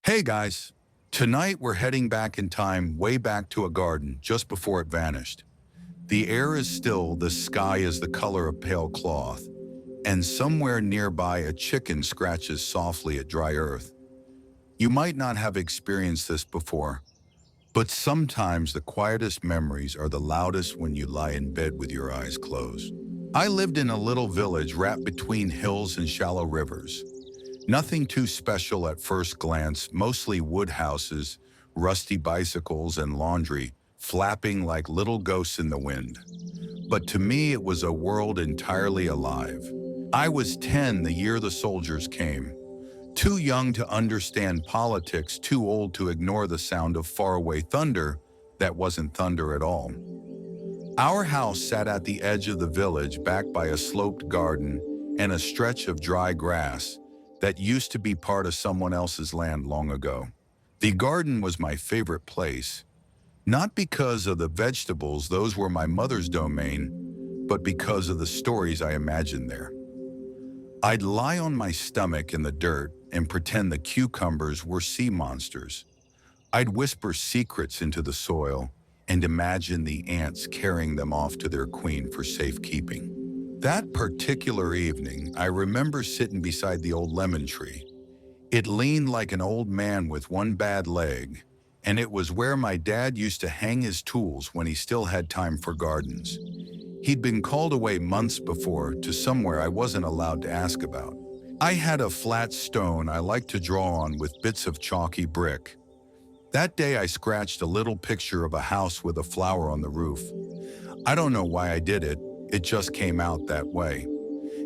Hey guys, tonight we're heading back in time, way back to a garden just before it vanished. The air is still, the sky is the color of pale cloth, and somewhere nearby a chicken scratches softly at dry earth. You might not have experienced this before, but sometimes the quietest memories are the loudest when you lie in bed with your eyes closed. I lived in a little village wrapped between hills and shallow rivers. Nothing too special at first glance, mostly wood houses, rusty bicycles, and laundry flapping like little ghosts in the wind. But to me, it was a world entirely alive. I was 10 the year the soldiers came, too young to understand politics, too old to ignore the sound of faraway thunder that wasn't thunder at all. Our house sat at the edge of the village, backed by a sloped garden and a stretch of dry grass that used to be part of someone else's land long ago. The garden was my favorite place, not because of the vegetables, those were my mother's domain, but because of the stories I imagined there. I'd lie on my stomach in the dirt and pretend the cucumbers were sea monsters. I'd whisper secrets into the soil and imagine the ants carrying them off to their queen for safekeeping. That particular evening, I remember sitting beside the old lemon tree. It leaned like an old man with one bad leg, and it was where my dad used to hang his tools when he still had time for gardens. He'd been called away months before to somewhere I wasn't allowed to ask about. I had a flat stone I liked to draw on with bits of chalky brick. That day I scratched a little picture of a house with a flower on the roof. I don't know why I did it. It just came out that way.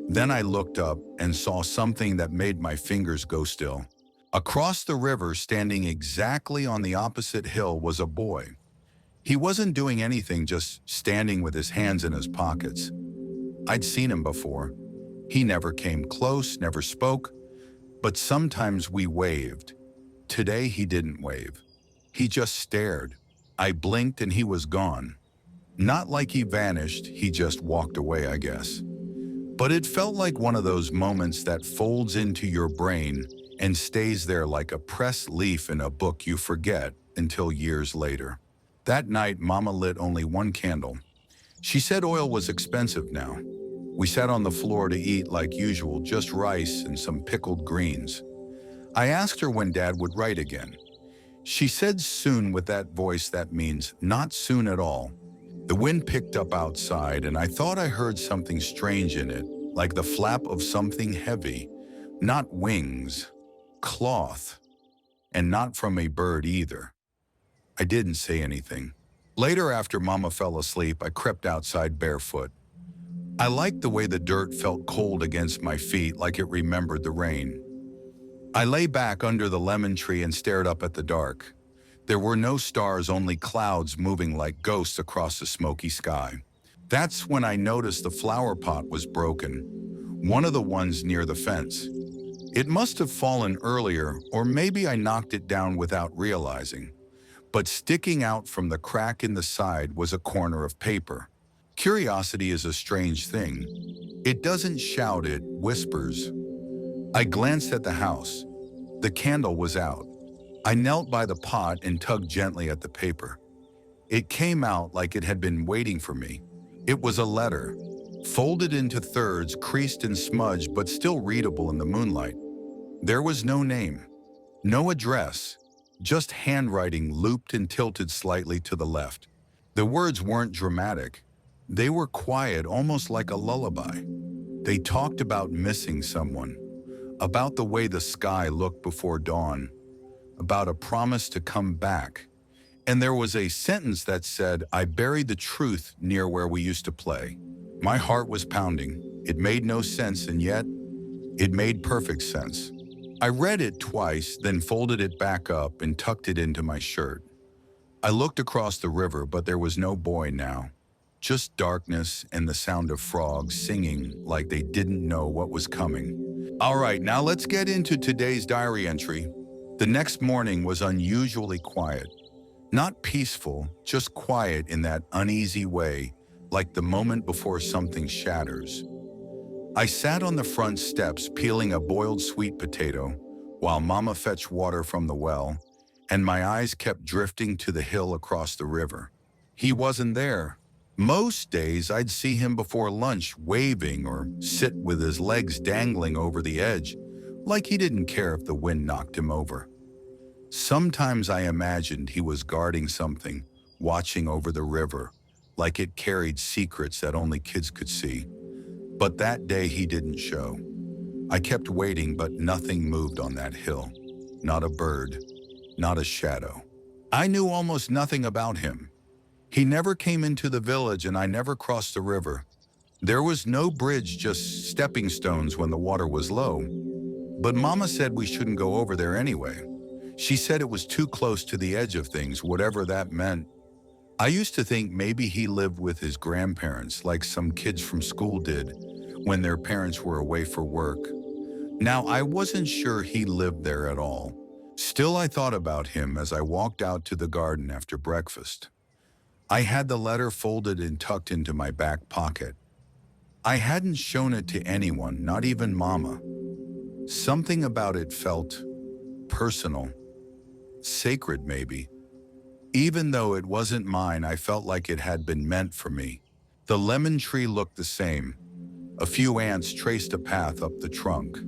Then I looked up and saw something that made my fingers go still. Across the river, standing exactly on the opposite hill, was a boy. He wasn't doing anything, just standing with his hands in his pockets. I'd seen him before. He never came close, never spoke, but sometimes we waved. Today he didn't wave. He just stared. I blinked and he was gone. Not like he vanished, he just walked away, I guess. But it felt like one of those moments that folds into your brain and stays there like a pressed leaf in a book you forget until years later. That night, Mama lit only one candle. She said oil was expensive now. We sat on the floor to eat like usual, just rice and some pickled greens. I asked her when Dad would write again. She said soon with that voice that means not soon at all. The wind picked up outside, and I thought I heard something strange in it, like the flap of something heavy. Not wings, cloth, and not from a bird either. I didn't say anything. Later, after Mama fell asleep, I crept outside barefoot. I liked the way the dirt felt cold against my feet, like it remembered the rain. I lay back under the lemon tree and stared up at the dark. There were no stars, only clouds moving like ghosts across the smoky sky. That's when I noticed the flower pot was broken, one of the ones near the fence. It must have fallen earlier, or maybe I knocked it down without realizing. But sticking out from the crack in the side was a corner of paper. Curiosity is a strange thing. It doesn't shout, it whispers. I glanced at the house. The candle was out. I knelt by the pot and tugged gently at the paper. It came out like it had been waiting for me. It was a letter, folded into thirds, creased and smudged, but still readable in the moonlight. There was no name, no address, just handwriting looped and tilted slightly to the left. The words weren't dramatic. They were quiet, almost like a lullaby. They talked about missing someone, about the way the sky looked before dawn, about a promise to come back. And there was a sentence that said, "I buried the truth near where we used to play." My heart was pounding. It made no sense, and yet it made perfect sense. I read it twice, then folded it back up and tucked it into my shirt. I looked across the river, but there was no boy now. Just darkness and the sound of frogs singing like they didn't know what was coming. All right, now let's get into today's diary entry. The next morning was unusually quiet. Not peaceful, just quiet in that uneasy way, like the moment before something shatters. I sat on the front steps peeling a boiled sweet potato, while Mama fetched water from the well, and my eyes kept drifting to the hill across the river. He wasn't there. Most days I'd see him before lunch waving or sit with his legs dangling over the edge, like he didn't care if the wind knocked him over. Sometimes I imagined he was guarding something, watching over the river, like it carried secrets that only kids could see. But that day he didn't show. I kept waiting, but nothing moved on that hill. Not a bird, not a shadow. I knew almost nothing about him. He never came into the village and I never crossed the river. There was no bridge, just stepping stones when the water was low. But Mama said we shouldn't go over there anyway. She said it was too close to the edge of things, whatever that meant. I used to think maybe he lived with his grandparents like some kids from school did when their parents were away for work. Now, I wasn't sure he lived there at all. Still, I thought about him as I walked out to the garden after breakfast. I had the letter folded and tucked into my back pocket. I hadn't shown it to anyone, not even Mama. Something about it felt personal, sacred maybe. Even though it wasn't mine, I felt like it had been meant for me. The lemon tree looked the same. A few ants traced a path up the trunk.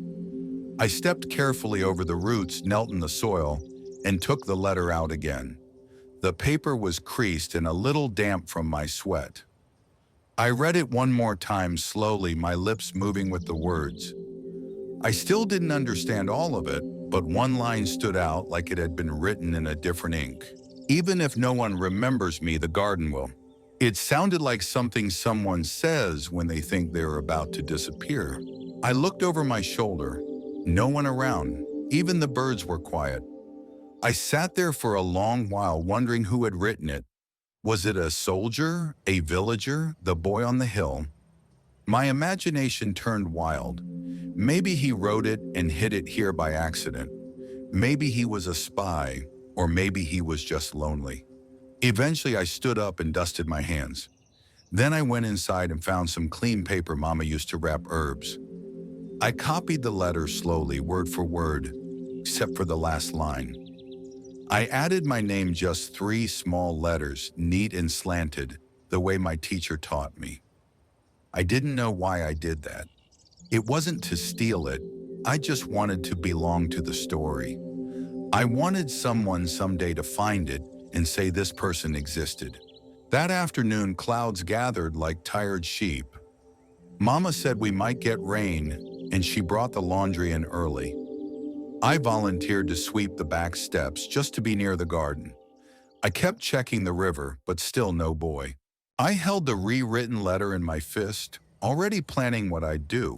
I stepped carefully over the roots, knelt in the soil, and took the letter out again. The paper was creased and a little damp from my sweat. I read it one more time slowly, my lips moving with the words. I still didn't understand all of it, but one line stood out like it had been written in a different ink. Even if no one remembers me, the garden will. It sounded like something someone says when they think they're about to disappear. I looked over my shoulder. No one around. Even the birds were quiet. I sat there for a long while wondering who had written it. Was it a soldier, a villager, the boy on the hill? My imagination turned wild. Maybe he wrote it and hid it here by accident. Maybe he was a spy, or maybe he was just lonely. Eventually, I stood up and dusted my hands. Then I went inside and found some clean paper Mama used to wrap herbs. I copied the letter slowly, word for word, except for the last line. I added my name, just 3 small letters, neat and slanted, the way my teacher taught me. I didn't know why I did that. It wasn't to steal it. I just wanted to belong to the story. I wanted someone someday to find it and say this person existed. That afternoon, clouds gathered like tired sheep. Mama said we might get rain, and she brought the laundry in early. I volunteered to sweep the back steps just to be near the garden. I kept checking the river, but still no boy. I held the rewritten letter in my fist, already planning what I'd do.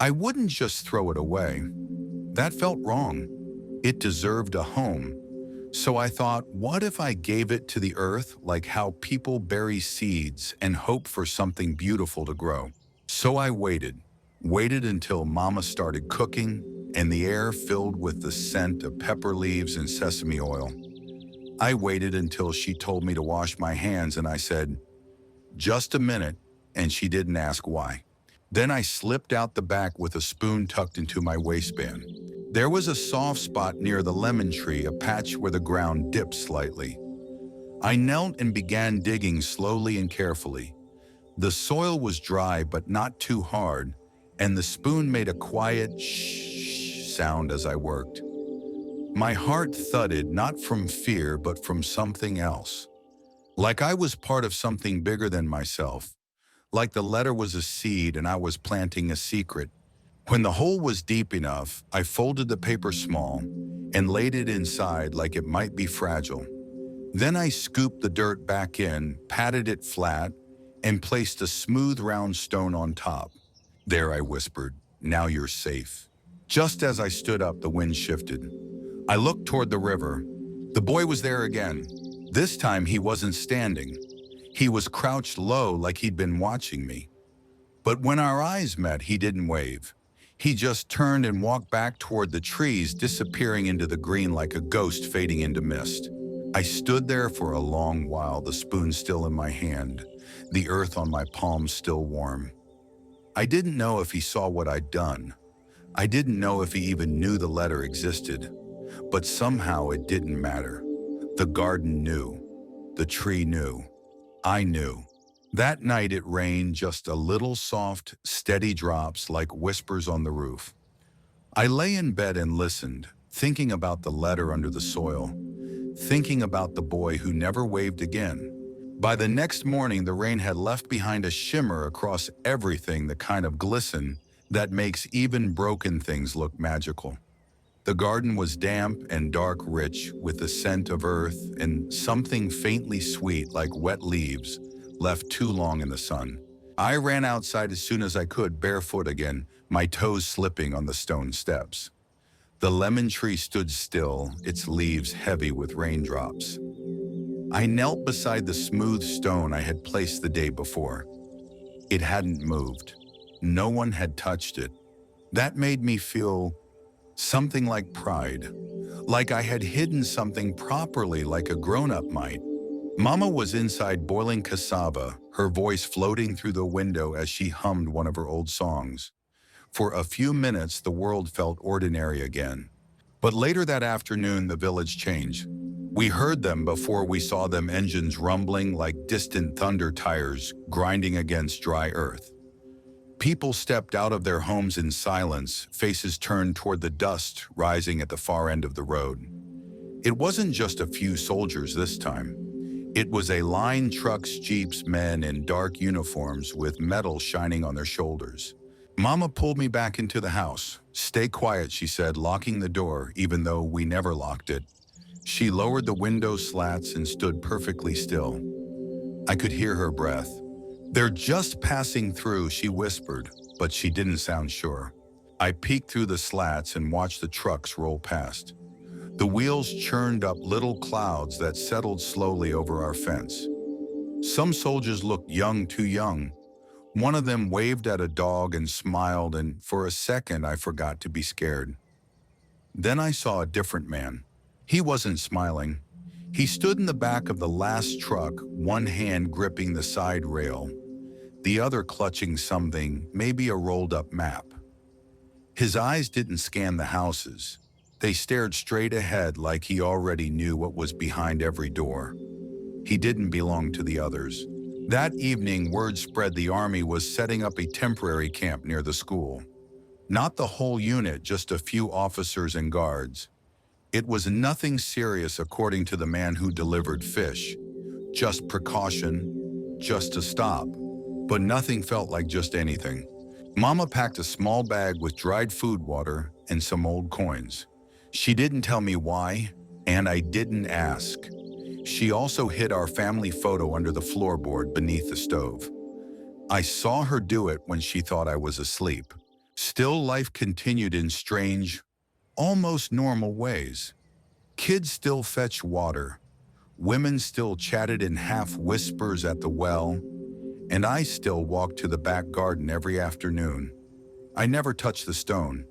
I wouldn't just throw it away. That felt wrong. It deserved a home. So I thought, what if I gave it to the earth, like how people bury seeds and hope for something beautiful to grow? So I waited until Mama started cooking and the air filled with the scent of pepper leaves and sesame oil. I waited until she told me to wash my hands and I said, just a minute, and she didn't ask why. Then I slipped out the back with a spoon tucked into my waistband. There was a soft spot near the lemon tree, a patch where the ground dipped slightly. I knelt and began digging slowly and carefully. The soil was dry but not too hard, and the spoon made a quiet shh sound as I worked. My heart thudded, not from fear but from something else. Like I was part of something bigger than myself. Like the letter was a seed and I was planting a secret. When the hole was deep enough, I folded the paper small and laid it inside like it might be fragile. Then I scooped the dirt back in, patted it flat, and placed a smooth round stone on top. There, I whispered, now you're safe. Just as I stood up, the wind shifted. I looked toward the river. The boy was there again. This time he wasn't standing. He was crouched low like he'd been watching me. But when our eyes met, he didn't wave. He just turned and walked back toward the trees, disappearing into the green like a ghost fading into mist. I stood there for a long while, the spoon still in my hand, the earth on my palms still warm. I didn't know if he saw what I'd done, I didn't know if he even knew the letter existed, but somehow it didn't matter. The garden knew. The tree knew. I knew. That night it rained, just a little soft, steady drops like whispers on the roof. I lay in bed and listened, thinking about the letter under the soil, thinking about the boy who never waved again. By the next morning, the rain had left behind a shimmer across everything, the kind of glisten that makes even broken things look magical. The garden was damp and dark, rich with the scent of earth and something faintly sweet like wet leaves left too long in the sun. I ran outside as soon as I could, barefoot again, my toes slipping on the stone steps. The lemon tree stood still, its leaves heavy with raindrops. I knelt beside the smooth stone I had placed the day before. It hadn't moved. No one had touched it. That made me feel something like pride, like I had hidden something properly, like a grown-up might. Mama was inside boiling cassava, her voice floating through the window as she hummed one of her old songs. For a few minutes, the world felt ordinary again. But later that afternoon, the village changed. We heard them before we saw them, engines rumbling like distant thunder, tires grinding against dry earth. People stepped out of their homes in silence, faces turned toward the dust rising at the far end of the road. It wasn't just a few soldiers this time. It was a line, trucks, jeeps, men in dark uniforms with metal shining on their shoulders. Mama pulled me back into the house. "Stay quiet," she said, locking the door even though we never locked it. She lowered the window slats and stood perfectly still. I could hear her breath. "They're just passing through," she whispered, but she didn't sound sure. I peeked through the slats and watched the trucks roll past. The wheels churned up little clouds that settled slowly over our fence. Some soldiers looked young, too young. One of them waved at a dog and smiled, and for a second I forgot to be scared. Then I saw a different man. He wasn't smiling. He stood in the back of the last truck, one hand gripping the side rail, the other clutching something, maybe a rolled-up map. His eyes didn't scan the houses. They stared straight ahead like he already knew what was behind every door. He didn't belong to the others. That evening, word spread the army was setting up a temporary camp near the school. Not the whole unit, just a few officers and guards. It was nothing serious according to the man who delivered fish. Just precaution, just to stop. But nothing felt like just anything. Mama packed a small bag with dried food, water, and some old coins. She didn't tell me why, and I didn't ask. She also hid our family photo under the floorboard beneath the stove. I saw her do it when she thought I was asleep. Still, life continued in strange, almost normal ways. Kids still fetched water. Women still chatted in half whispers at the well. And I still walked to the back garden every afternoon. I never touched the stone.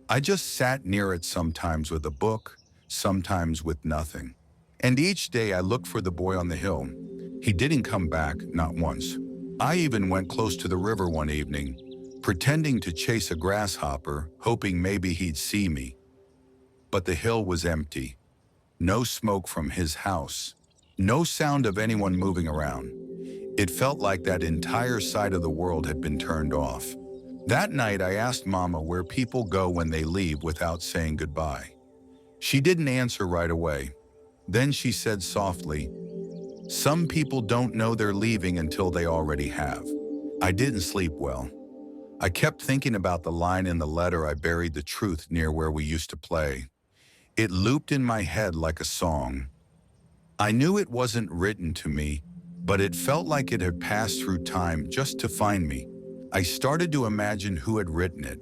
I just sat near it, sometimes with a book, sometimes with nothing. And each day I looked for the boy on the hill. He didn't come back, not once. I even went close to the river one evening, pretending to chase a grasshopper, hoping maybe he'd see me. But the hill was empty. No smoke from his house. No sound of anyone moving around. It felt like that entire side of the world had been turned off. That night I asked Mama where people go when they leave without saying goodbye. She didn't answer right away. Then she said softly, "Some people don't know they're leaving until they already have." I didn't sleep well. I kept thinking about the line in the letter, "I buried the truth near where we used to play." It looped in my head like a song. I knew it wasn't written to me, but it felt like it had passed through time just to find me. I started to imagine who had written it.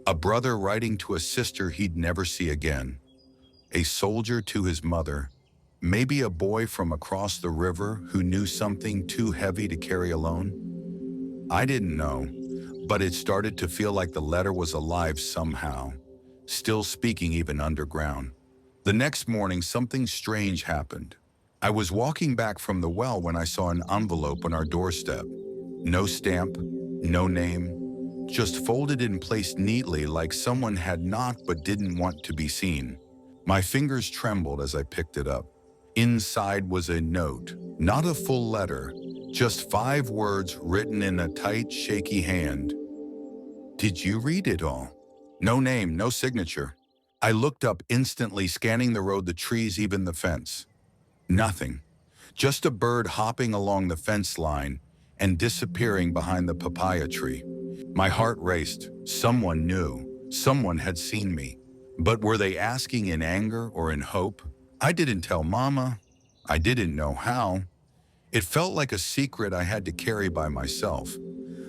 A brother writing to a sister he'd never see again. A soldier to his mother. Maybe a boy from across the river who knew something too heavy to carry alone. I didn't know, but it started to feel like the letter was alive somehow, still speaking even underground. The next morning, something strange happened. I was walking back from the well when I saw an envelope on our doorstep. No stamp, no name, just folded and placed neatly like someone had knocked but didn't want to be seen. My fingers trembled as I picked it up. Inside was a note, not a full letter, just 5 words written in a tight, shaky hand. Did you read it all? No name, no signature. I looked up instantly, scanning the road, the trees, even the fence. Nothing. Just a bird hopping along the fence line and disappearing behind the papaya tree. My heart raced. Someone knew. Someone had seen me. But were they asking in anger or in hope? I didn't tell Mama. I didn't know how. It felt like a secret I had to carry by myself.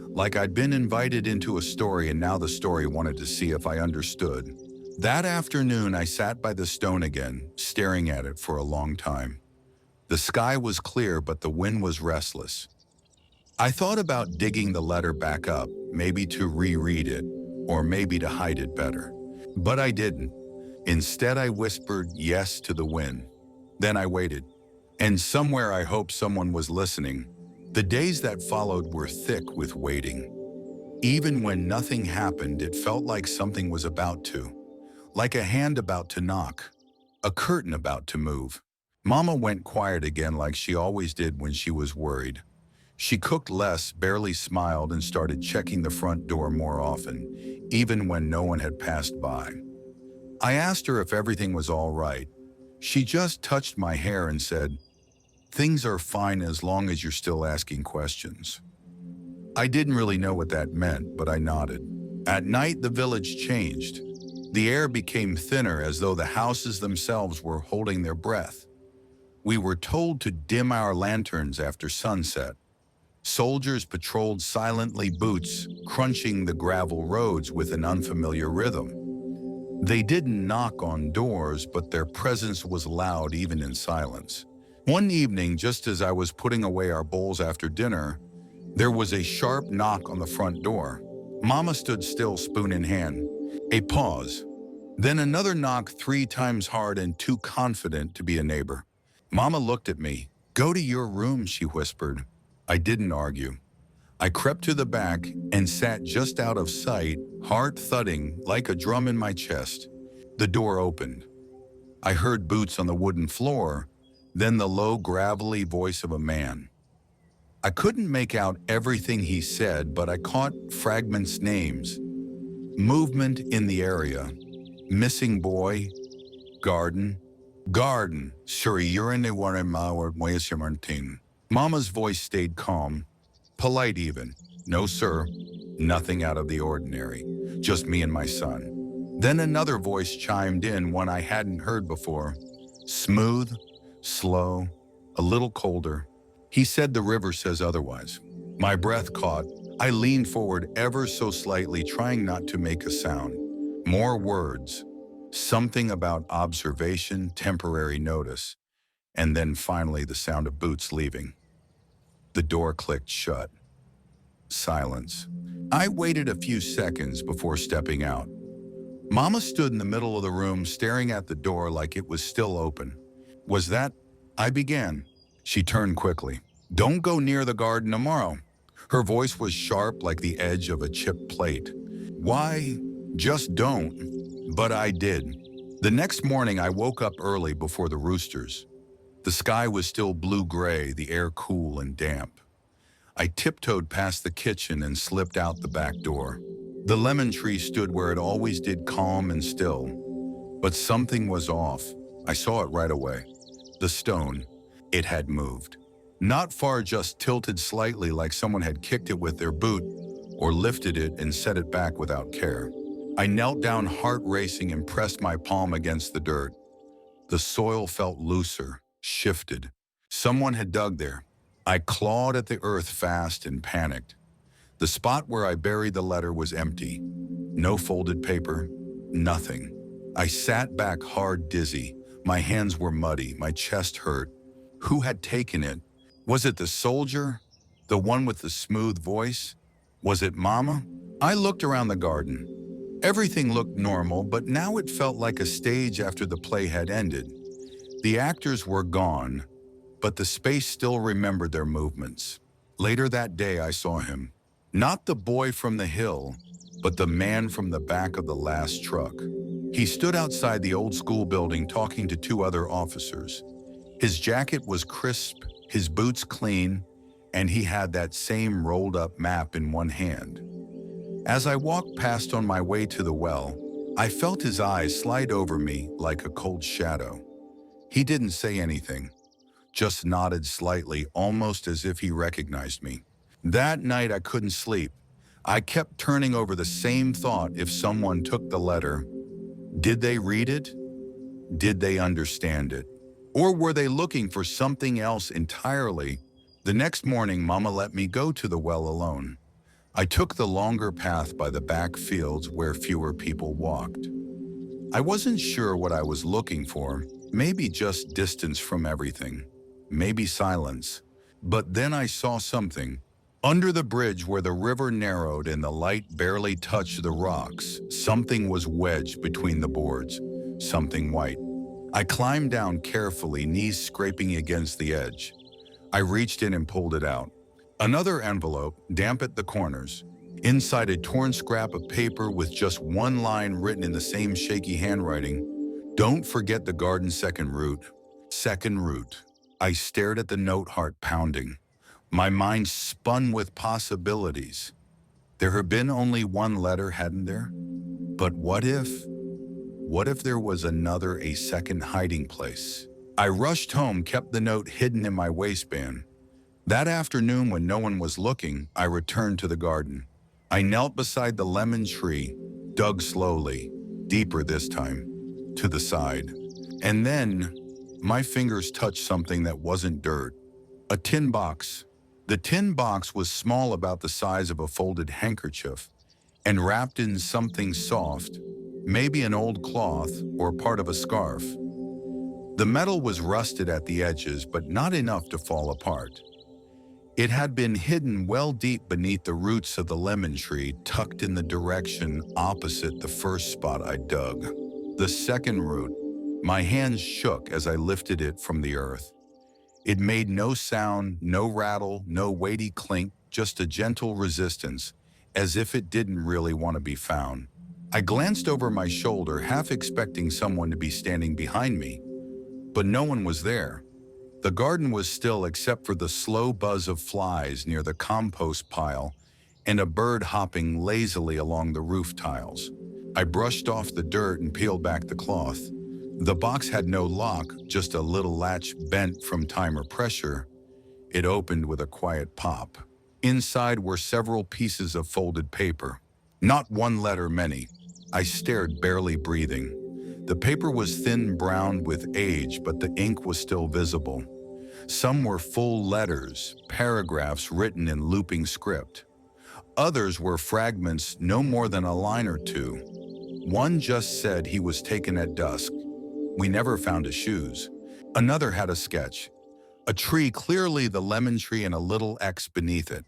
Like I'd been invited into a story and now the story wanted to see if I understood. That afternoon, I sat by the stone again, staring at it for a long time. The sky was clear, but the wind was restless. I thought about digging the letter back up, maybe to reread it, or maybe to hide it better. But I didn't. Instead, I whispered yes to the wind. Then I waited. And somewhere I hoped someone was listening. The days that followed were thick with waiting. Even when nothing happened, it felt like something was about to. Like a hand about to knock. A curtain about to move. Mama went quiet again like she always did when she was worried. She cooked less, barely smiled, and started checking the front door more often, even when no one had passed by. I asked her if everything was all right. She just touched my hair and said, "Things are fine as long as you're still asking questions." I didn't really know what that meant, but I nodded. At night, the village changed. The air became thinner, as though the houses themselves were holding their breath. We were told to dim our lanterns after sunset. Soldiers patrolled silently, boots crunching the gravel roads with an unfamiliar rhythm. They didn't knock on doors, but their presence was loud even in silence. One evening, just as I was putting away our bowls after dinner, there was a sharp knock on the front door. Mama stood still, spoon in hand. A pause. Then another knock, 3 times hard and too confident to be a neighbor. Mama looked at me. "Go to your room," she whispered. I didn't argue. I crept to the back and sat just out of sight, heart thudding like a drum in my chest. The door opened. I heard boots on the wooden floor, then the low, gravelly voice of a man. I couldn't make out everything he said, but I caught fragments, names, movement in the area. Missing boy, garden. Garden, sorry, you're in the water mawar Martin. Mama's voice stayed calm, polite even. "No, sir, nothing out of the ordinary, just me and my son." Then another voice chimed in, one I hadn't heard before. Smooth, slow, a little colder. He said, "The river says otherwise." My breath caught. I leaned forward ever so slightly, trying not to make a sound. More words. Something about observation, temporary notice, and then finally the sound of boots leaving. The door clicked shut. Silence. I waited a few seconds before stepping out. Mama stood in the middle of the room, staring at the door like it was still open. "Was that?" I began. She turned quickly. "Don't go near the garden tomorrow." Her voice was sharp like the edge of a chipped plate. "Why? Just don't." But I did. The next morning, I woke up early before the roosters. The sky was still blue-gray, the air cool and damp. I tiptoed past the kitchen and slipped out the back door. The lemon tree stood where it always did, calm and still. But something was off. I saw it right away. The stone. It had moved. Not far, just tilted slightly, like someone had kicked it with their boot or lifted it and set it back without care. I knelt down, heart racing, and pressed my palm against the dirt. The soil felt looser, shifted. Someone had dug there. I clawed at the earth fast and panicked. The spot where I buried the letter was empty. No folded paper, nothing. I sat back, hard, dizzy. My hands were muddy, my chest hurt. Who had taken it? Was it the soldier? The one with the smooth voice? Was it Mama? I looked around the garden. Everything looked normal, but now it felt like a stage after the play had ended. The actors were gone, but the space still remembered their movements. Later that day, I saw him. Not the boy from the hill, but the man from the back of the last truck. He stood outside the old school building talking to two other officers. His jacket was crisp, his boots clean, and he had that same rolled-up map in one hand. As I walked past on my way to the well, I felt his eyes slide over me like a cold shadow. He didn't say anything, just nodded slightly, almost as if he recognized me. That night I couldn't sleep. I kept turning over the same thought: if someone took the letter, did they read it? Did they understand it? Or were they looking for something else entirely? The next morning, Mama let me go to the well alone. I took the longer path by the back fields where fewer people walked. I wasn't sure what I was looking for, maybe just distance from everything, maybe silence. But then I saw something. Under the bridge where the river narrowed and the light barely touched the rocks, something was wedged between the boards, something white. I climbed down carefully, knees scraping against the edge. I reached in and pulled it out. Another envelope, damp at the corners. Inside, a torn scrap of paper with just one line written in the same shaky handwriting: "Don't forget the garden second route." Second route. I stared at the note, heart pounding. My mind spun with possibilities. There had been only one letter, hadn't there? But what if? What if there was a second hiding place? I rushed home, kept the note hidden in my waistband. That afternoon, when no one was looking, I returned to the garden. I knelt beside the lemon tree, dug slowly, deeper this time, to the side. And then, my fingers touched something that wasn't dirt. A tin box. The tin box was small, about the size of a folded handkerchief, and wrapped in something soft, maybe an old cloth or part of a scarf. The metal was rusted at the edges, but not enough to fall apart. It had been hidden well deep beneath the roots of the lemon tree, tucked in the direction opposite the first spot I dug. The second root. My hands shook as I lifted it from the earth. It made no sound, no rattle, no weighty clink, just a gentle resistance, as if it didn't really want to be found. I glanced over my shoulder, half expecting someone to be standing behind me, but no one was there. The garden was still except for the slow buzz of flies near the compost pile and a bird hopping lazily along the roof tiles. I brushed off the dirt and peeled back the cloth. The box had no lock, just a little latch bent from time or pressure. It opened with a quiet pop. Inside were several pieces of folded paper. Not one letter, many. I stared, barely breathing. The paper was thin, brown with age, but the ink was still visible. Some were full letters, paragraphs written in looping script. Others were fragments, no more than a line or two. One just said he was taken at dusk. We never found his shoes. Another had a sketch. A tree, clearly the lemon tree, and a little X beneath it.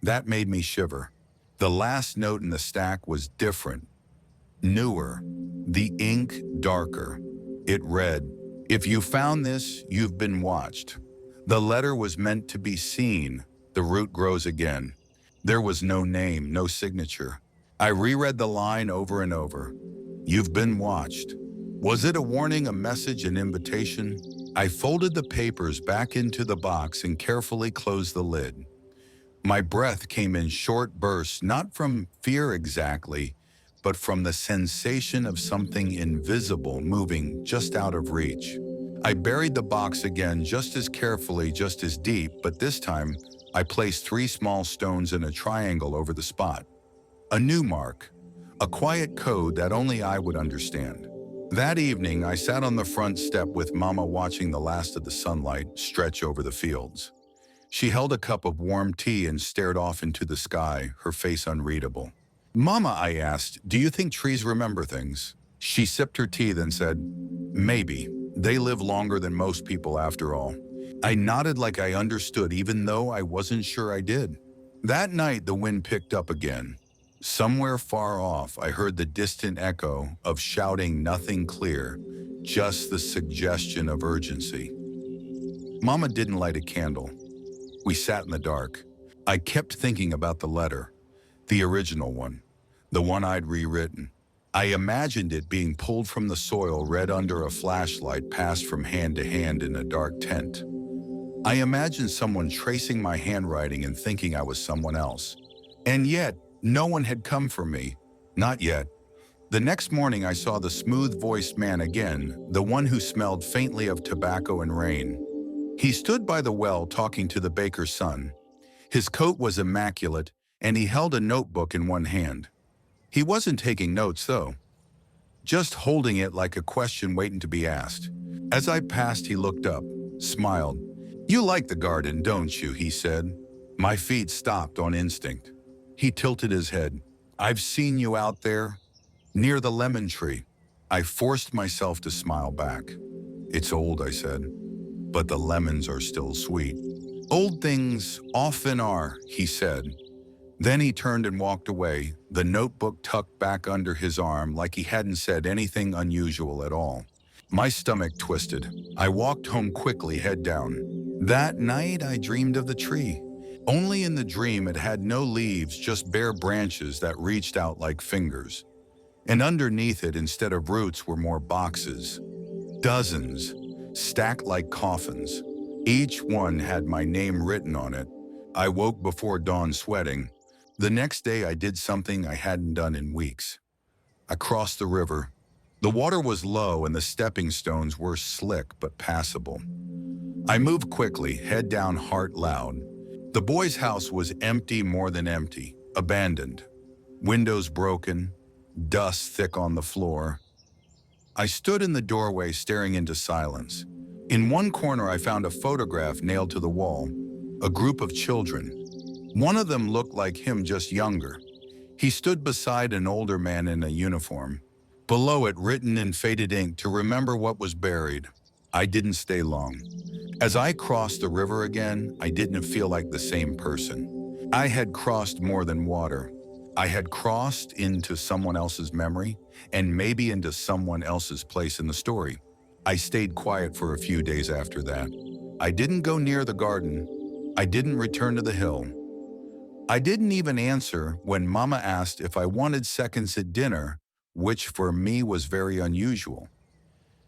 That made me shiver. The last note in the stack was different, newer, the ink darker. It read, "If you found this, you've been watched." The letter was meant to be seen. The root grows again. There was no name, no signature. I reread the line over and over. "You've been watched." Was it a warning, a message, an invitation? I folded the papers back into the box and carefully closed the lid. My breath came in short bursts, not from fear exactly, but from the sensation of something invisible moving just out of reach. I buried the box again, just as carefully, just as deep, but this time I placed 3 small stones in a triangle over the spot. A new mark, a quiet code that only I would understand. That evening, I sat on the front step with Mama, watching the last of the sunlight stretch over the fields. She held a cup of warm tea and stared off into the sky, her face unreadable. "Mama," I asked, "do you think trees remember things?" She sipped her tea, then said, "Maybe. They live longer than most people, after all." I nodded like I understood, even though I wasn't sure I did. That night, the wind picked up again. Somewhere far off, I heard the distant echo of shouting, nothing clear, just the suggestion of urgency. Mama didn't light a candle. We sat in the dark. I kept thinking about the letter, the original one, the one I'd rewritten. I imagined it being pulled from the soil, read under a flashlight, passed from hand to hand in a dark tent. I imagined someone tracing my handwriting and thinking I was someone else. And yet, no one had come for me. Not yet. The next morning I saw the smooth-voiced man again, the one who smelled faintly of tobacco and rain. He stood by the well talking to the baker's son. His coat was immaculate, and he held a notebook in one hand. He wasn't taking notes, though, just holding it like a question waiting to be asked. As I passed, he looked up, smiled. "You like the garden, don't you?" he said. My feet stopped on instinct. He tilted his head. "I've seen you out there, near the lemon tree." I forced myself to smile back. "It's old," I said, "but the lemons are still sweet." "Old things often are," he said. Then he turned and walked away, the notebook tucked back under his arm like he hadn't said anything unusual at all. My stomach twisted. I walked home quickly, head down. That night I dreamed of the tree. Only in the dream it had no leaves, just bare branches that reached out like fingers. And underneath it, instead of roots, were more boxes. Dozens, stacked like coffins. Each one had my name written on it. I woke before dawn, sweating. The next day I did something I hadn't done in weeks. I crossed the river. The water was low and the stepping stones were slick but passable. I moved quickly, head down, heart loud. The boy's house was empty, more than empty, abandoned. Windows broken, dust thick on the floor. I stood in the doorway, staring into silence. In one corner I found a photograph nailed to the wall, a group of children. One of them looked like him, just younger. He stood beside an older man in a uniform. Below it, written in faded ink, "To remember what was buried." I didn't stay long. As I crossed the river again, I didn't feel like the same person. I had crossed more than water. I had crossed into someone else's memory, and maybe into someone else's place in the story. I stayed quiet for a few days after that. I didn't go near the garden. I didn't return to the hill. I didn't even answer when Mama asked if I wanted seconds at dinner, which for me was very unusual.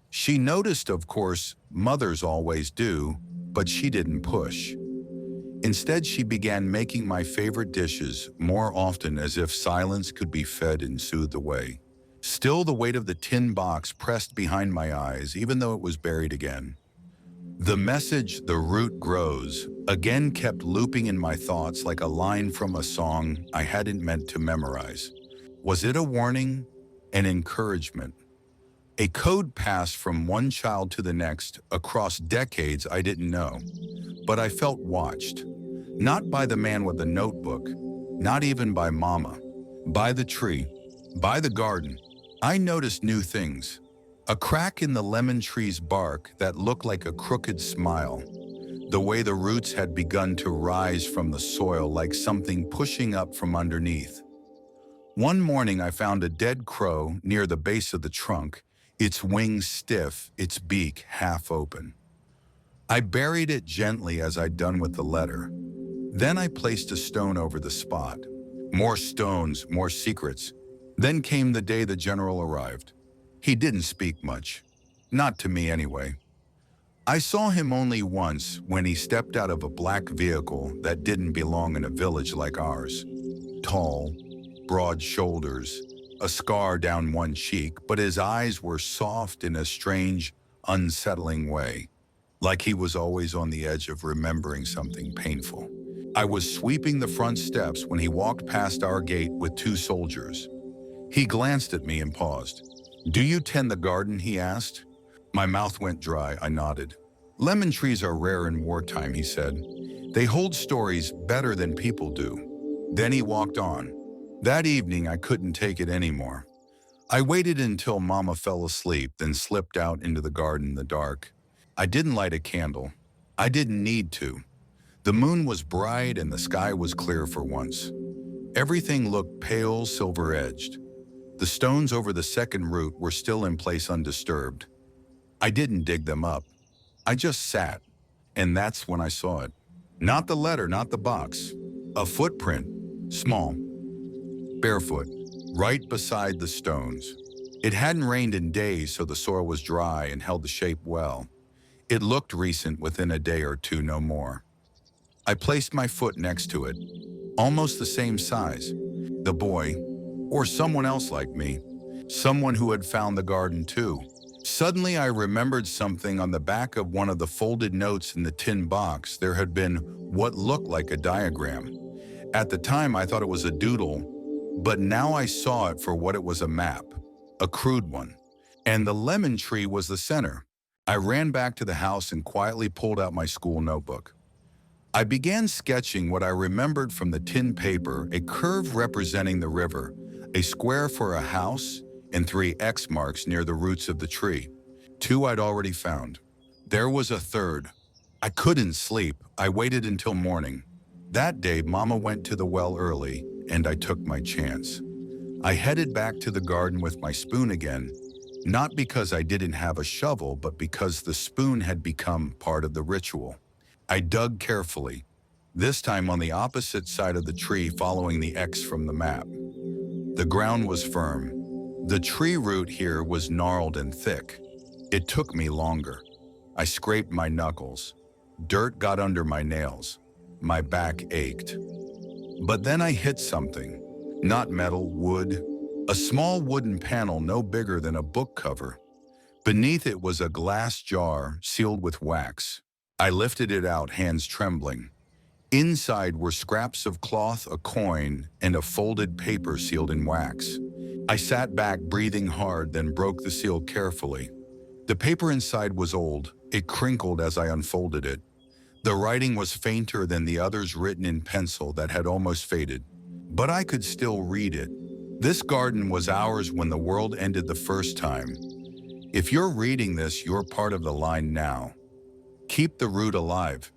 She noticed, of course, mothers always do, but she didn't push. Instead, she began making my favorite dishes more often, as if silence could be fed and soothed away. Still, the weight of the tin box pressed behind my eyes, even though it was buried again. The message, "The root grows," again kept looping in my thoughts like a line from a song I hadn't meant to memorize. Was it a warning? An encouragement? A code passed from one child to the next across decades I didn't know. But I felt watched. Not by the man with the notebook, not even by Mama. By the tree, by the garden. I noticed new things. A crack in the lemon tree's bark that looked like a crooked smile. The way the roots had begun to rise from the soil like something pushing up from underneath. One morning I found a dead crow near the base of the trunk, its wings stiff, its beak half open. I buried it gently as I'd done with the letter. Then I placed a stone over the spot. More stones, more secrets. Then came the day the general arrived. He didn't speak much. Not to me, anyway. I saw him only once, when he stepped out of a black vehicle that didn't belong in a village like ours. Tall, broad shoulders, a scar down one cheek, but his eyes were soft in a strange, unsettling way, like he was always on the edge of remembering something painful. I was sweeping the front steps when he walked past our gate with 2 soldiers. He glanced at me and paused. "Do you tend the garden?" he asked. My mouth went dry. I nodded. "Lemon trees are rare in wartime," he said. "They hold stories better than people do." Then he walked on. That evening, I couldn't take it anymore. I waited until Mama fell asleep, then slipped out into the garden in the dark. I didn't light a candle. I didn't need to. The moon was bright and the sky was clear for once. Everything looked pale, silver-edged. The stones over the second root were still in place, undisturbed. I didn't dig them up. I just sat, and that's when I saw it. Not the letter, not the box. A footprint, small, barefoot. right beside the stones. It hadn't rained in days, so the soil was dry and held the shape well. It looked recent, within a day or two, no more. I placed my foot next to it, almost the same size. The boy, or someone else like me, someone who had found the garden too. Suddenly I remembered something on the back of one of the folded notes in the tin box. There had been what looked like a diagram. At the time I thought it was a doodle, but now I saw it for what it was: a map, a crude one. And the lemon tree was the center. I ran back to the house and quietly pulled out my school notebook. I began sketching what I remembered from the tin paper: a curve representing the river, a square for a house, and 3 X marks near the roots of the tree. 2 I'd already found. There was a third. I couldn't sleep. I waited until morning. That day, Mama went to the well early, and I took my chance. I headed back to the garden with my spoon again, not because I didn't have a shovel, but because the spoon had become part of the ritual. I dug carefully, this time on the opposite side of the tree, following the X from the map. The ground was firm. The tree root here was gnarled and thick. It took me longer. I scraped my knuckles. Dirt got under my nails. My back ached. But then I hit something. Not metal, wood. A small wooden panel no bigger than a book cover. Beneath it was a glass jar sealed with wax. I lifted it out, hands trembling. Inside were scraps of cloth, a coin, and a folded paper sealed in wax. I sat back, breathing hard, then broke the seal carefully. The paper inside was old. It crinkled as I unfolded it. The writing was fainter than the others, written in pencil that had almost faded. But I could still read it. This garden was ours when the world ended the first time. If you're reading this, you're part of the line now. Keep the root alive.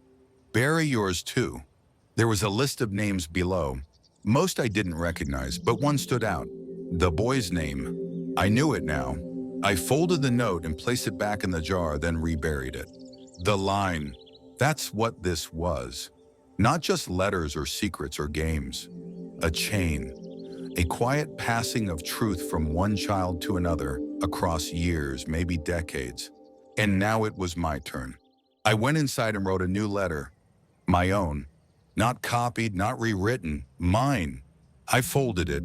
Bury yours too. There was a list of names below. Most I didn't recognize, but one stood out. The boy's name. I knew it now. I folded the note and placed it back in the jar, then reburied it. The line. That's what this was. Not just letters or secrets or games. A chain. A quiet passing of truth from one child to another across years, maybe decades. And now it was my turn. I went inside and wrote a new letter. My own. Not copied, not rewritten. Mine. I folded it,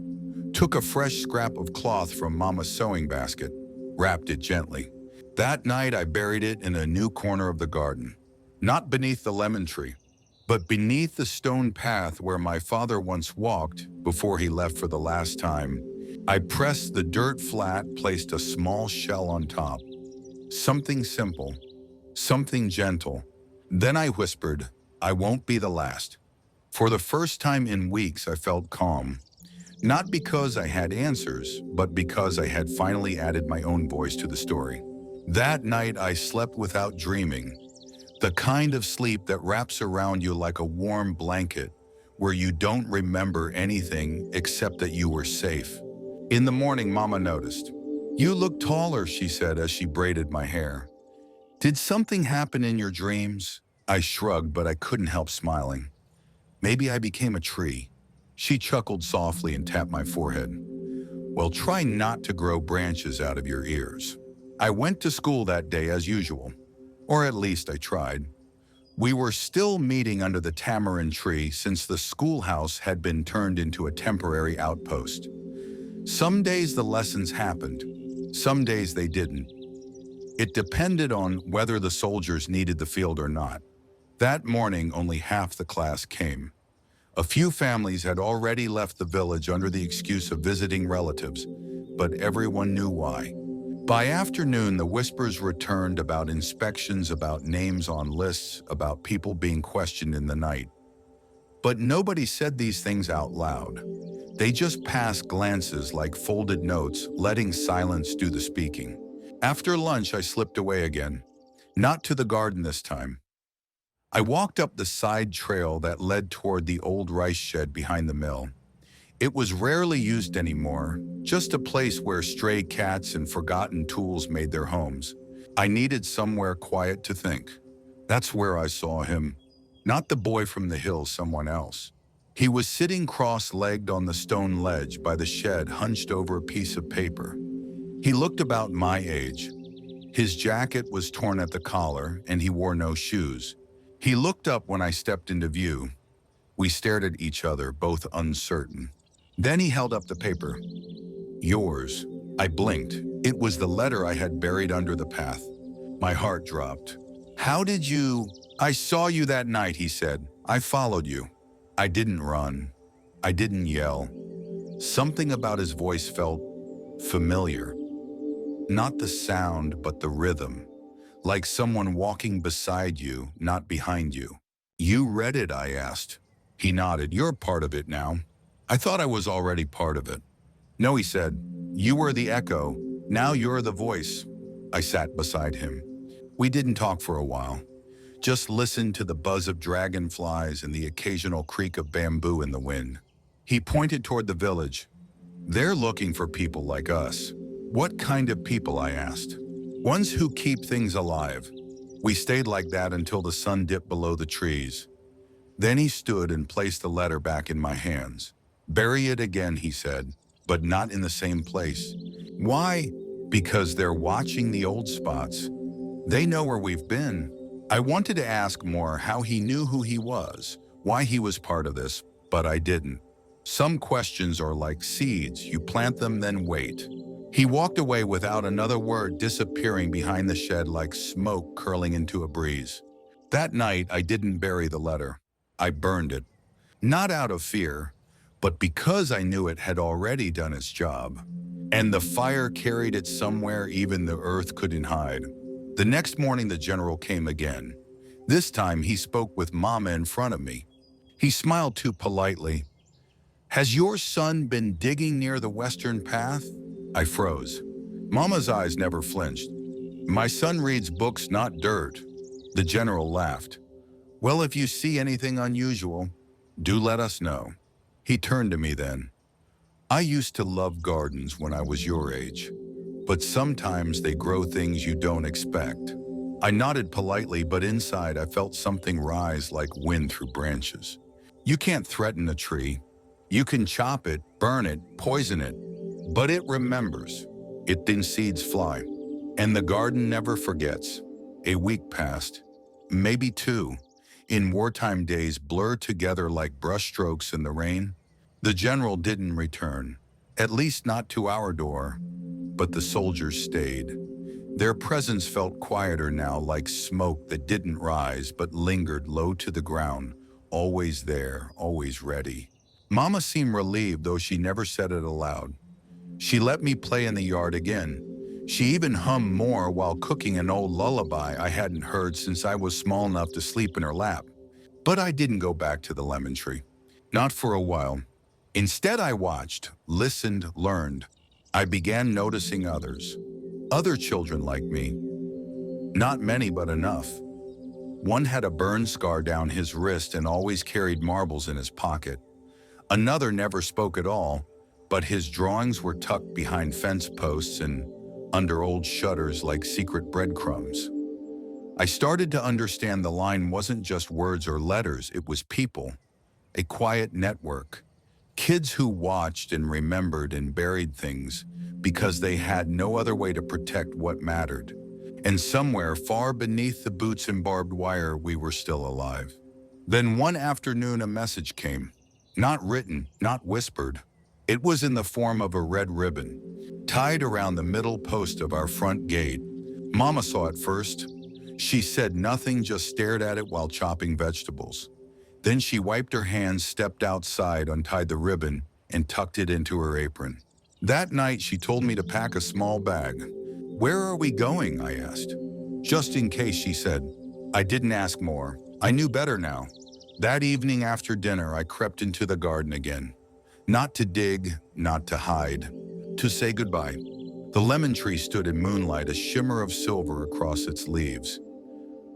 took a fresh scrap of cloth from Mama's sewing basket, wrapped it gently. That night I buried it in a new corner of the garden. Not beneath the lemon tree, but beneath the stone path where my father once walked before he left for the last time. I pressed the dirt flat, placed a small shell on top. Something simple. Something gentle. Then I whispered, I won't be the last. For the first time in weeks, I felt calm. Not because I had answers, but because I had finally added my own voice to the story. That night, I slept without dreaming. The kind of sleep that wraps around you like a warm blanket, where you don't remember anything except that you were safe. In the morning, Mama noticed. You look taller, she said as she braided my hair. Did something happen in your dreams? I shrugged, but I couldn't help smiling. Maybe I became a tree. She chuckled softly and tapped my forehead. Well, try not to grow branches out of your ears. I went to school that day as usual, or at least I tried. We were still meeting under the tamarind tree since the schoolhouse had been turned into a temporary outpost. Some days the lessons happened, some days they didn't. It depended on whether the soldiers needed the field or not. That morning, only half the class came. A few families had already left the village under the excuse of visiting relatives, but everyone knew why. By afternoon, the whispers returned about inspections, about names on lists, about people being questioned in the night. But nobody said these things out loud. They just passed glances like folded notes, letting silence do the speaking. After lunch, I slipped away again. Not to the garden this time. I walked up the side trail that led toward the old rice shed behind the mill. It was rarely used anymore, just a place where stray cats and forgotten tools made their homes. I needed somewhere quiet to think. That's where I saw him. Not the boy from the hills, someone else. He was sitting cross-legged on the stone ledge by the shed, hunched over a piece of paper. He looked about my age. His jacket was torn at the collar, and he wore no shoes. He looked up when I stepped into view. We stared at each other, both uncertain. Then he held up the paper. "Yours." I blinked. It was the letter I had buried under the path. My heart dropped. "How did you—" "I saw you that night," he said. "I followed you." I didn't run. I didn't yell. Something about his voice felt familiar. Not the sound, but the rhythm. Like someone walking beside you, not behind you. "You read it?" I asked. He nodded. "You're part of it now." I thought I was already part of it. "No," he said. "You were the echo. Now you're the voice." I sat beside him. We didn't talk for a while. Just listened to the buzz of dragonflies and the occasional creak of bamboo in the wind. He pointed toward the village. "They're looking for people like us." "What kind of people?" I asked. "Ones who keep things alive." We stayed like that until the sun dipped below the trees. Then he stood and placed the letter back in my hands. "Bury it again," he said, "but not in the same place." "Why?" "Because they're watching the old spots. They know where we've been." I wanted to ask more, how he knew who he was, why he was part of this, but I didn't. Some questions are like seeds. You plant them, then wait. He walked away without another word, disappearing behind the shed like smoke curling into a breeze. That night, I didn't bury the letter. I burned it. Not out of fear, but because I knew it had already done its job. And the fire carried it somewhere even the earth couldn't hide. The next morning, the general came again. This time, he spoke with Mama in front of me. He smiled too politely. "Has your son been digging near the western path?" I froze. Mama's eyes never flinched. "My son reads books, not dirt." The general laughed. "Well, if you see anything unusual, do let us know." He turned to me then. "I used to love gardens when I was your age, but sometimes they grow things you don't expect." I nodded politely, but inside I felt something rise like wind through branches. You can't threaten a tree. You can chop it, burn it, poison it, but it remembers. It then seeds fly. And the garden never forgets. A week passed, maybe two. In wartime days blurred together like brushstrokes in the rain. The general didn't return, at least not to our door, but the soldiers stayed. Their presence felt quieter now, like smoke that didn't rise but lingered low to the ground, always there, always ready. Mama seemed relieved, though she never said it aloud. She let me play in the yard again. She even hummed more while cooking an old lullaby I hadn't heard since I was small enough to sleep in her lap. But I didn't go back to the lemon tree. Not for a while. Instead, I watched, listened, learned. I began noticing others. Other children like me. Not many, but enough. One had a burn scar down his wrist and always carried marbles in his pocket. Another never spoke at all, but his drawings were tucked behind fence posts and under old shutters like secret breadcrumbs. I started to understand the line wasn't just words or letters, it was people. A quiet network. Kids who watched and remembered and buried things because they had no other way to protect what mattered. And somewhere far beneath the boots and barbed wire, we were still alive. Then one afternoon, a message came. Not written, not whispered. It was in the form of a red ribbon, tied around the middle post of our front gate. Mama saw it first. She said nothing, just stared at it while chopping vegetables. Then she wiped her hands, stepped outside, untied the ribbon, and tucked it into her apron. That night, she told me to pack a small bag. "Where are we going?" I asked. "Just in case," she said. I didn't ask more. I knew better now. That evening after dinner, I crept into the garden again. Not to dig, not to hide, to say goodbye. The lemon tree stood in moonlight, a shimmer of silver across its leaves.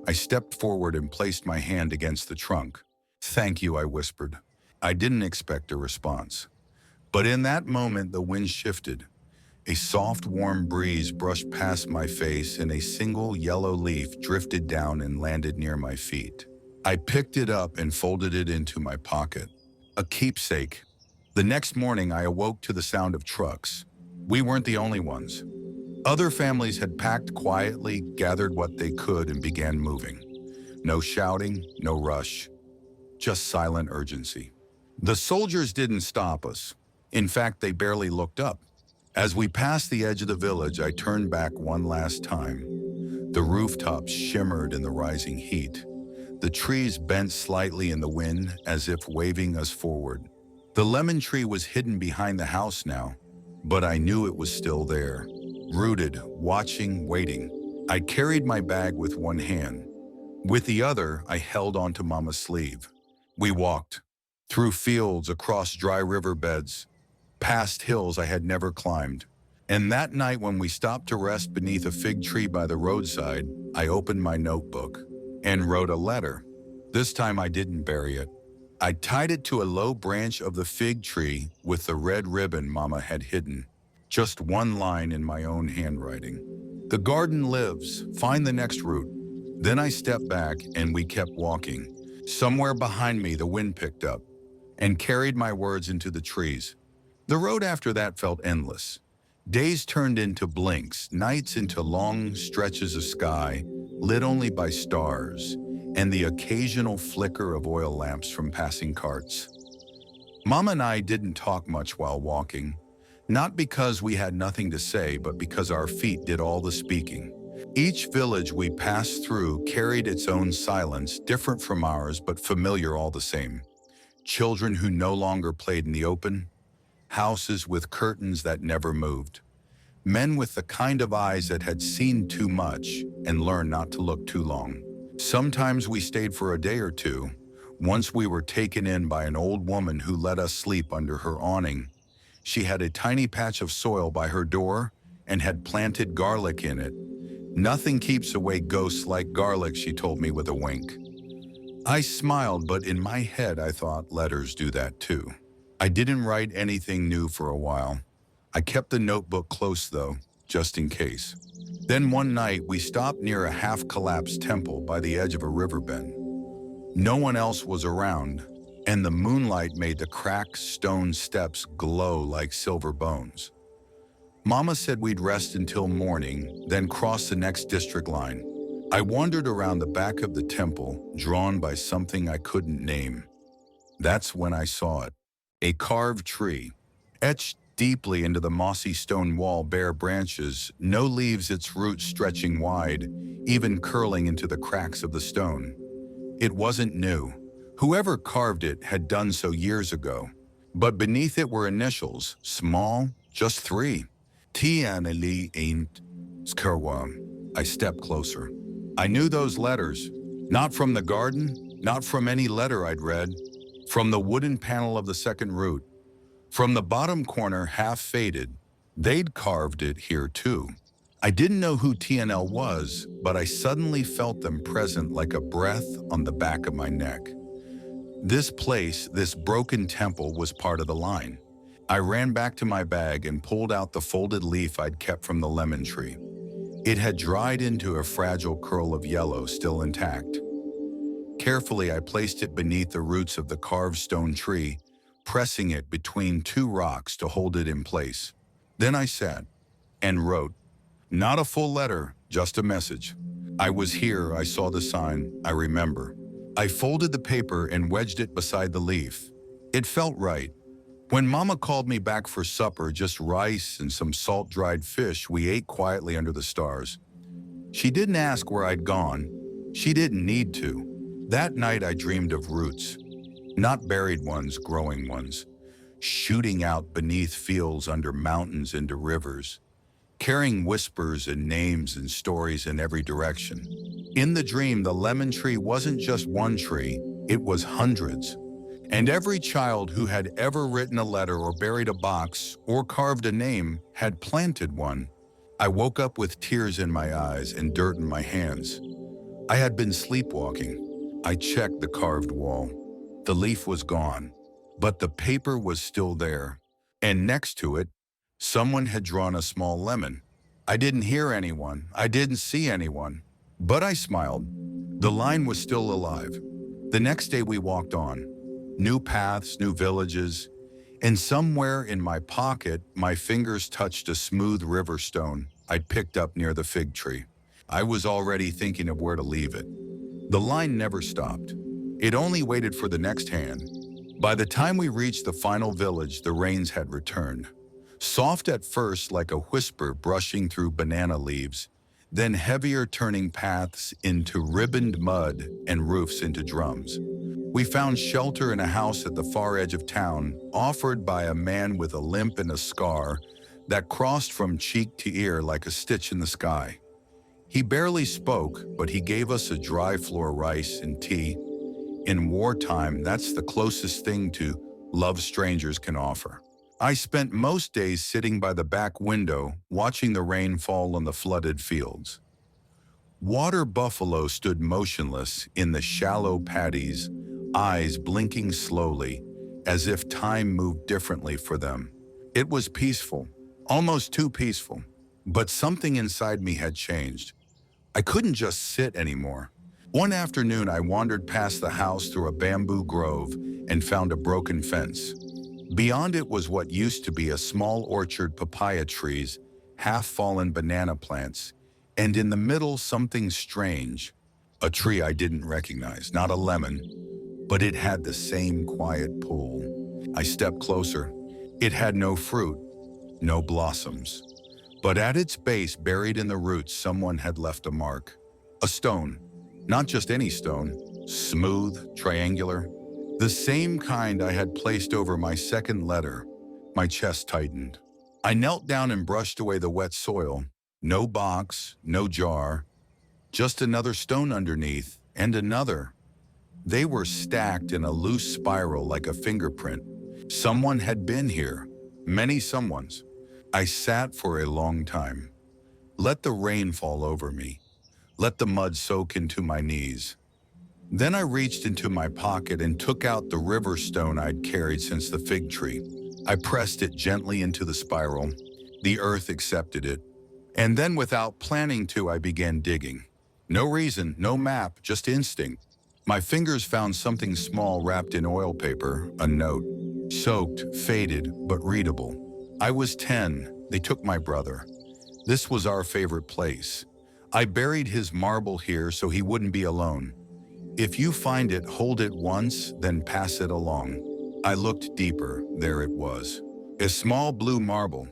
I stepped forward and placed my hand against the trunk. "Thank you," I whispered. I didn't expect a response. But in that moment, the wind shifted. A soft, warm breeze brushed past my face, and a single yellow leaf drifted down and landed near my feet. I picked it up and folded it into my pocket. A keepsake. The next morning, I awoke to the sound of trucks. We weren't the only ones. Other families had packed quietly, gathered what they could, and began moving. No shouting, no rush, just silent urgency. The soldiers didn't stop us. In fact, they barely looked up. As we passed the edge of the village, I turned back one last time. The rooftops shimmered in the rising heat. The trees bent slightly in the wind as if waving us forward. The lemon tree was hidden behind the house now, but I knew it was still there, rooted, watching, waiting. I carried my bag with one hand. With the other, I held onto Mama's sleeve. We walked through fields, across dry riverbeds, past hills I had never climbed. And that night when we stopped to rest beneath a fig tree by the roadside, I opened my notebook and wrote a letter. This time I didn't bury it. I tied it to a low branch of the fig tree with the red ribbon Mama had hidden. Just one line in my own handwriting. The garden lives, find the next route. Then I stepped back and we kept walking. Somewhere behind me the wind picked up and carried my words into the trees. The road after that felt endless. Days turned into blinks, nights into long stretches of sky, lit only by stars, and the occasional flicker of oil lamps from passing carts. Mama and I didn't talk much while walking, not because we had nothing to say, but because our feet did all the speaking. Each village we passed through carried its own silence, different from ours, but familiar all the same. Children who no longer played in the open, houses with curtains that never moved, men with the kind of eyes that had seen too much and learned not to look too long. Sometimes we stayed for a day or two. Once we were taken in by an old woman who let us sleep under her awning. She had a tiny patch of soil by her door and had planted garlic in it. Nothing keeps away ghosts like garlic, she told me with a wink. I smiled, but in my head I thought letters do that too. I didn't write anything new for a while. I kept the notebook close though, just in case. Then one night we stopped near a half-collapsed temple by the edge of a river bend. No one else was around, and the moonlight made the cracked stone steps glow like silver bones. Mama said we'd rest until morning, then cross the next district line. I wandered around the back of the temple, drawn by something I couldn't name. That's when I saw it. A carved tree, etched deeply into the mossy stone wall, bare branches, no leaves, its roots stretching wide, even curling into the cracks of the stone. It wasn't new. Whoever carved it had done so years ago. But beneath it were initials, small, just 3. T-N-L-E ain't Skerwa. I stepped closer. I knew those letters, not from the garden, not from any letter I'd read, from the wooden panel of the second root. From the bottom corner, half faded, they'd carved it here too. I didn't know who TNL was, but I suddenly felt them present like a breath on the back of my neck. This place, this broken temple, was part of the line. I ran back to my bag and pulled out the folded leaf I'd kept from the lemon tree. It had dried into a fragile curl of yellow, still intact. Carefully, I placed it beneath the roots of the carved stone tree, pressing it between 2 rocks to hold it in place. Then I sat and wrote. Not a full letter, just a message. I was here, I saw the sign, I remember. I folded the paper and wedged it beside the leaf. It felt right. When Mama called me back for supper, just rice and some salt-dried fish, we ate quietly under the stars. She didn't ask where I'd gone. She didn't need to. That night I dreamed of roots. Not buried ones, growing ones. Shooting out beneath fields, under mountains, into rivers. Carrying whispers and names and stories in every direction. In the dream, the lemon tree wasn't just one tree, it was hundreds. And every child who had ever written a letter or buried a box or carved a name had planted one. I woke up with tears in my eyes and dirt in my hands. I had been sleepwalking. I checked the carved wall. The leaf was gone, but the paper was still there. And next to it, someone had drawn a small lemon. I didn't hear anyone. I didn't see anyone. But I smiled. The line was still alive. The next day we walked on. New paths, new villages, and somewhere in my pocket, my fingers touched a smooth river stone I'd picked up near the fig tree. I was already thinking of where to leave it. The line never stopped. It only waited for the next hand. By the time we reached the final village, the rains had returned. Soft at first like a whisper brushing through banana leaves, then heavier turning paths into ribboned mud and roofs into drums. We found shelter in a house at the far edge of town, offered by a man with a limp and a scar that crossed from cheek to ear like a stitch in the sky. He barely spoke, but he gave us a dry floor rice and tea. In wartime, that's the closest thing to love strangers can offer. I spent most days sitting by the back window, watching the rain fall on the flooded fields. Water buffalo stood motionless in the shallow paddies, eyes blinking slowly, as if time moved differently for them. It was peaceful, almost too peaceful, but something inside me had changed. I couldn't just sit anymore. One afternoon, I wandered past the house through a bamboo grove and found a broken fence. Beyond it was what used to be a small orchard, papaya trees, half-fallen banana plants, and in the middle something strange. A tree I didn't recognize, not a lemon, but it had the same quiet pull. I stepped closer. It had no fruit, no blossoms. But at its base, buried in the roots, someone had left a mark. A stone. Not just any stone. Smooth, triangular. The same kind I had placed over my second letter. My chest tightened. I knelt down and brushed away the wet soil. No box, no jar. Just another stone underneath, and another. They were stacked in a loose spiral like a fingerprint. Someone had been here. Many someones. I sat for a long time. Let the rain fall over me. Let the mud soak into my knees. Then I reached into my pocket and took out the river stone I'd carried since the fig tree. I pressed it gently into the spiral. The earth accepted it. And then without planning to, I began digging. No reason, no map, just instinct. My fingers found something small wrapped in oil paper, a note. Soaked, faded, but readable. I was 10. They took my brother. This was our favorite place. I buried his marble here so he wouldn't be alone. If you find it, hold it once, then pass it along. I looked deeper. There it was. A small blue marble.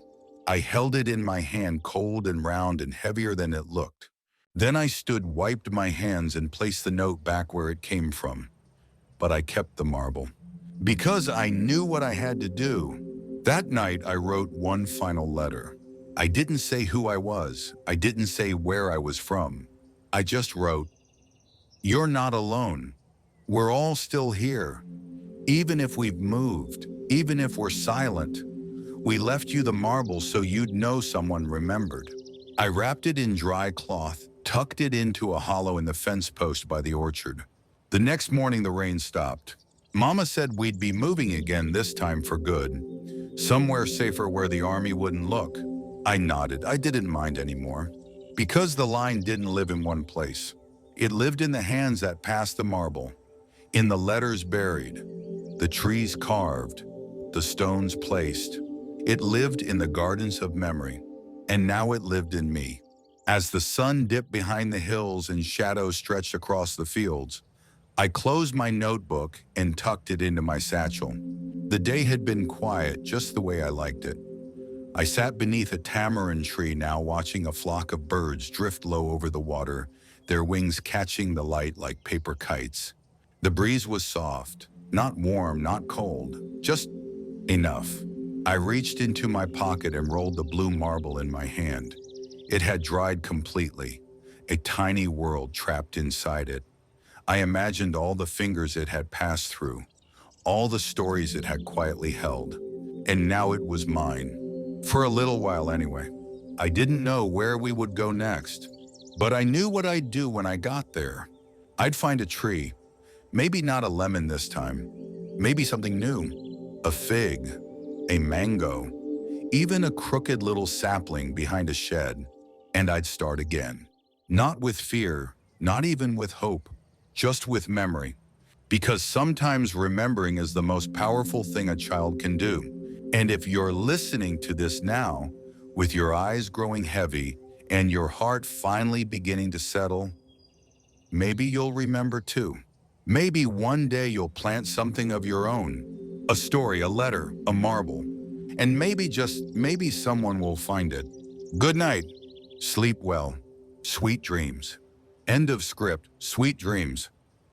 I held it in my hand, cold and round and heavier than it looked. Then I stood, wiped my hands, and placed the note back where it came from. But I kept the marble. Because I knew what I had to do. That night, I wrote one final letter. I didn't say who I was. I didn't say where I was from. I just wrote, "You're not alone. We're all still here. Even if we've moved, even if we're silent, we left you the marble so you'd know someone remembered." I wrapped it in dry cloth, tucked it into a hollow in the fence post by the orchard. The next morning, the rain stopped. Mama said we'd be moving again, this time for good. Somewhere safer where the army wouldn't look. I nodded. I didn't mind anymore. Because the line didn't live in one place. It lived in the hands that passed the marble, in the letters buried, the trees carved, the stones placed. It lived in the gardens of memory, and now it lived in me. As the sun dipped behind the hills and shadows stretched across the fields, I closed my notebook and tucked it into my satchel. The day had been quiet, just the way I liked it. I sat beneath a tamarind tree now, watching a flock of birds drift low over the water, their wings catching the light like paper kites. The breeze was soft, not warm, not cold, just enough. I reached into my pocket and rolled the blue marble in my hand. It had dried completely, a tiny world trapped inside it. I imagined all the fingers it had passed through, all the stories it had quietly held, and now it was mine. For a little while anyway. I didn't know where we would go next, but I knew what I'd do when I got there. I'd find a tree, maybe not a lemon this time, maybe something new, a fig, a mango, even a crooked little sapling behind a shed, and I'd start again. Not with fear, not even with hope, just with memory. Because sometimes remembering is the most powerful thing a child can do. And if you're listening to this now, with your eyes growing heavy and your heart finally beginning to settle, maybe you'll remember too. Maybe one day you'll plant something of your own. A story, a letter, a marble. And maybe just maybe someone will find it. Good night. Sleep well. Sweet dreams. End of script. Sweet dreams.